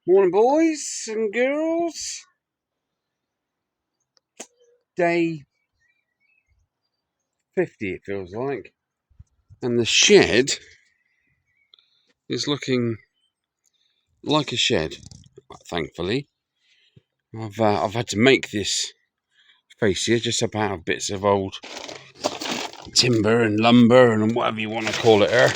Morning, boys and girls. Day 50, it feels like. And the shed is looking like a shed, thankfully. I've had to make this fascia just up out of bits of old timber and lumber and whatever you want to call it here.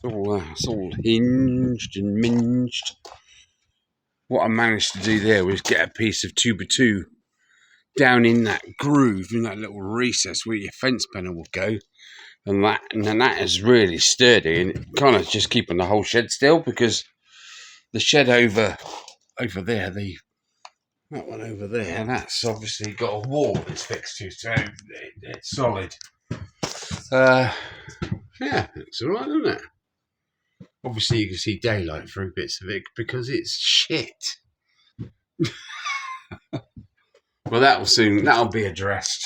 It's all hinged and minged. What I managed to do there was get a piece of 2x2 down in that groove, in that little recess where your fence panel will go. And that is really sturdy and kind of just keeping the whole shed still, because the shed over there, that one over there, that's obviously got a wall it's fixed to, so it's solid. Yeah, it's all right, isn't it? Obviously, you can see daylight through bits of it because it's shit. Well, that'll be addressed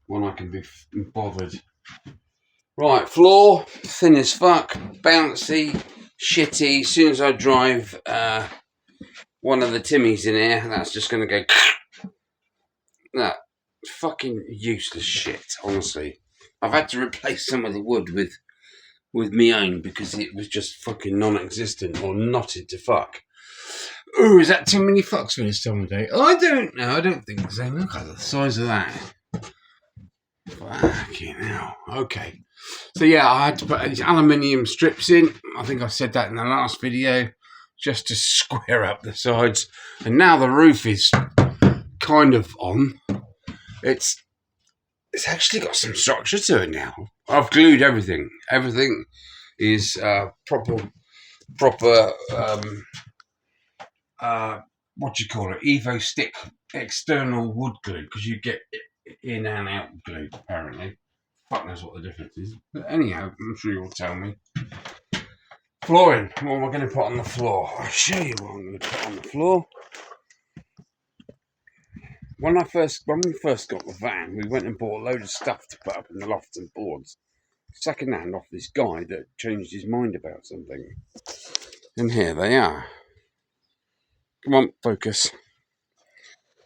when I can be bothered. Right, floor, thin as fuck, bouncy, shitty. As soon as I drive one of the Timmies in here, that's just going to go. That fucking useless shit, honestly. I've had to replace some of the wood with my own because it was just fucking non-existent or knotted to fuck. Ooh, is that too many fucks for this time of day? I don't know. I don't think so. Look at the size of that. Fucking hell. Okay. So yeah, I had to put these aluminium strips in. I think I said that in the last video, just to square up the sides. And now the roof is kind of on. It's actually got some structure to it now. I've glued everything. Everything is proper. What do you call it? Evo stick external wood glue, because you get in and out glue apparently. Fuck knows what the difference is. But anyhow, I'm sure you'll tell me. Flooring. What am I going to put on the floor? I'll show you what I'm going to put on the floor. When we first got the van, we went and bought a load of stuff to put up in the loft and boards. Second hand off this guy that changed his mind about something. And here they are. Come on, focus.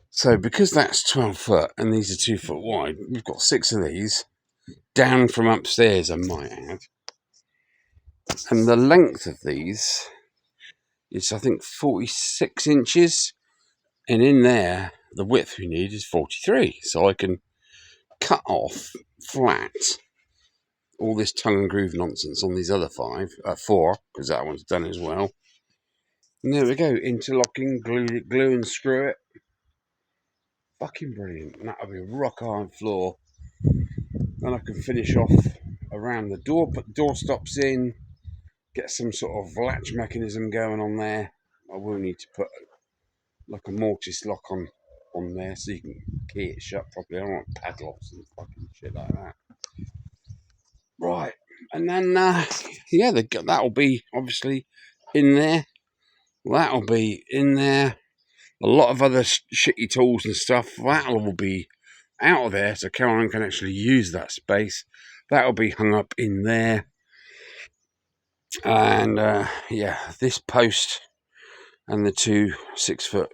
So because that's 12 foot and these are 2 foot wide, we've got 6 of these down from upstairs, I might add. And the length of these is, I think, 46 inches. And in there, the width we need is 43. So I can cut off flat all this tongue and groove nonsense on these other 4, because that one's done as well. And there we go, interlocking, glue and screw it. Fucking brilliant. And that'll be a rock hard floor. Then I can finish off around the door, put door stops in, get some sort of latch mechanism going on there. I will need to put like a mortise lock on there so you can key it shut properly. I don't want padlocks and fucking shit like that. Right, and then yeah, that'll be obviously in there. That'll be in there. A lot of other shitty tools and stuff, that'll all be out of there so Caroline can actually use that space. That'll be hung up in there. And yeah, this post and the 2 6-foot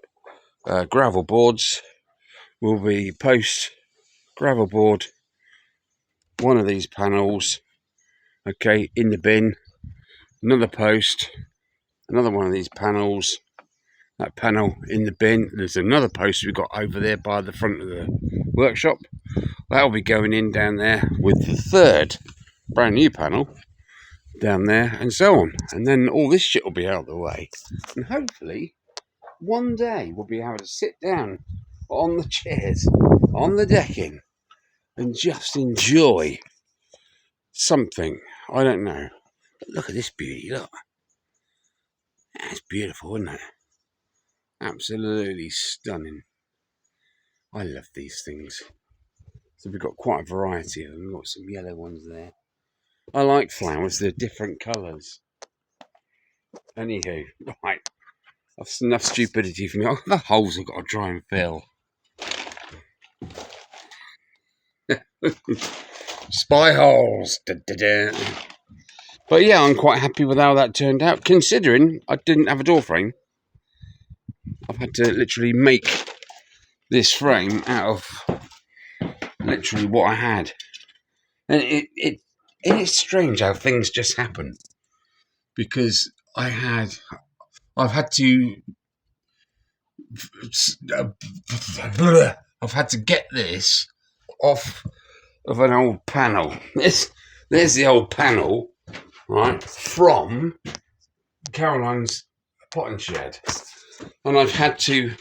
gravel boards will be post, gravel board, one of these panels, okay, in the bin, another post, another one of these panels, that panel in the bin. There's another post we've got over there by the front of the workshop. That'll be going in down there with the 3rd brand new panel down there, and so on. And then all this shit will be out of the way. And hopefully, one day we'll be able to sit down on the chairs, on the decking, and just enjoy something. I don't know. But look at this beauty, look. That's beautiful, isn't it? Absolutely stunning. I love these things. So we've got quite a variety of them. We've got some yellow ones there. I like flowers, they're different colours. Anywho, right. That's enough stupidity for me. Oh, the holes I've got to try and fill. Spy holes. Da, da, da. But yeah, I'm quite happy with how that turned out, considering I didn't have a door frame. I've had to literally make this frame out of literally what I had. And it's strange how things just happen. Because I've had to get this off of an old panel. There's the old panel, right, from Caroline's potting shed, and I've had to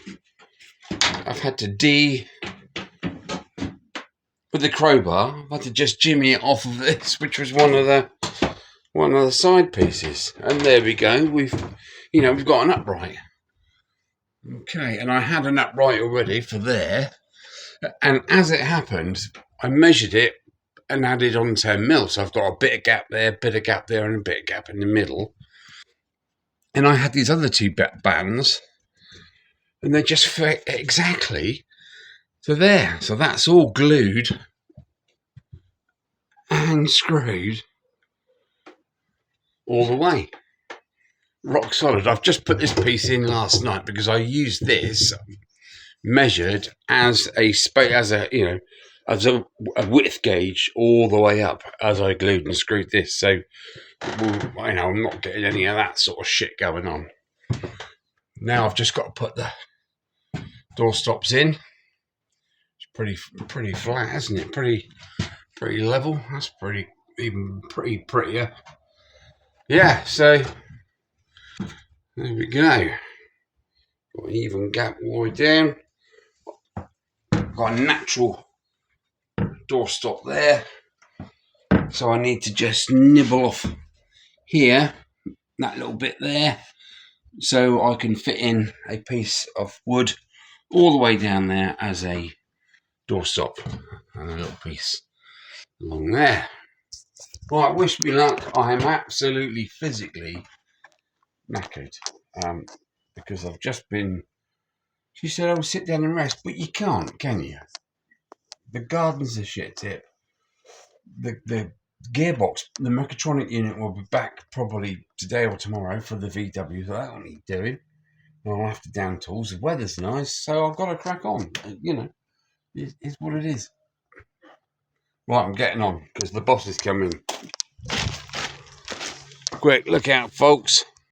with the crowbar. I've had to just jimmy it off of this, which was one of the side pieces, and there we go. We've got an upright. Okay, and I had an upright already for there, and as it happened, I measured it and added on 10 mil. So I've got a bit of gap there, and a bit of gap in the middle. And I had these other two bands, and they just fit exactly to there. So that's all glued and screwed all the way. Rock solid. I've just put this piece in last night because I used this measured as a width gauge all the way up as I glued and screwed this. So, I'm not getting any of that sort of shit going on. Now I've just got to put the door stops in. It's pretty flat, isn't it? Pretty level. That's prettier. Yeah. So there we go. Got an even gap all the way down. Got a natural doorstop there, so I need to just nibble off here, that little bit there, so I can fit in a piece of wood all the way down there as a doorstop, and a little piece along there. Right, wish me luck. I am absolutely physically knackered because I've just been. She said, "Oh, sit down and rest," but you can't, can you? The garden's a shit tip. The gearbox, the mechatronic unit will be back probably today or tomorrow for the VW, so that won't need doing. I'll have to down tools. The weather's nice, so I've got to crack on. It's what it is. Right, I'm getting on because the boss is coming. Quick, look out, folks.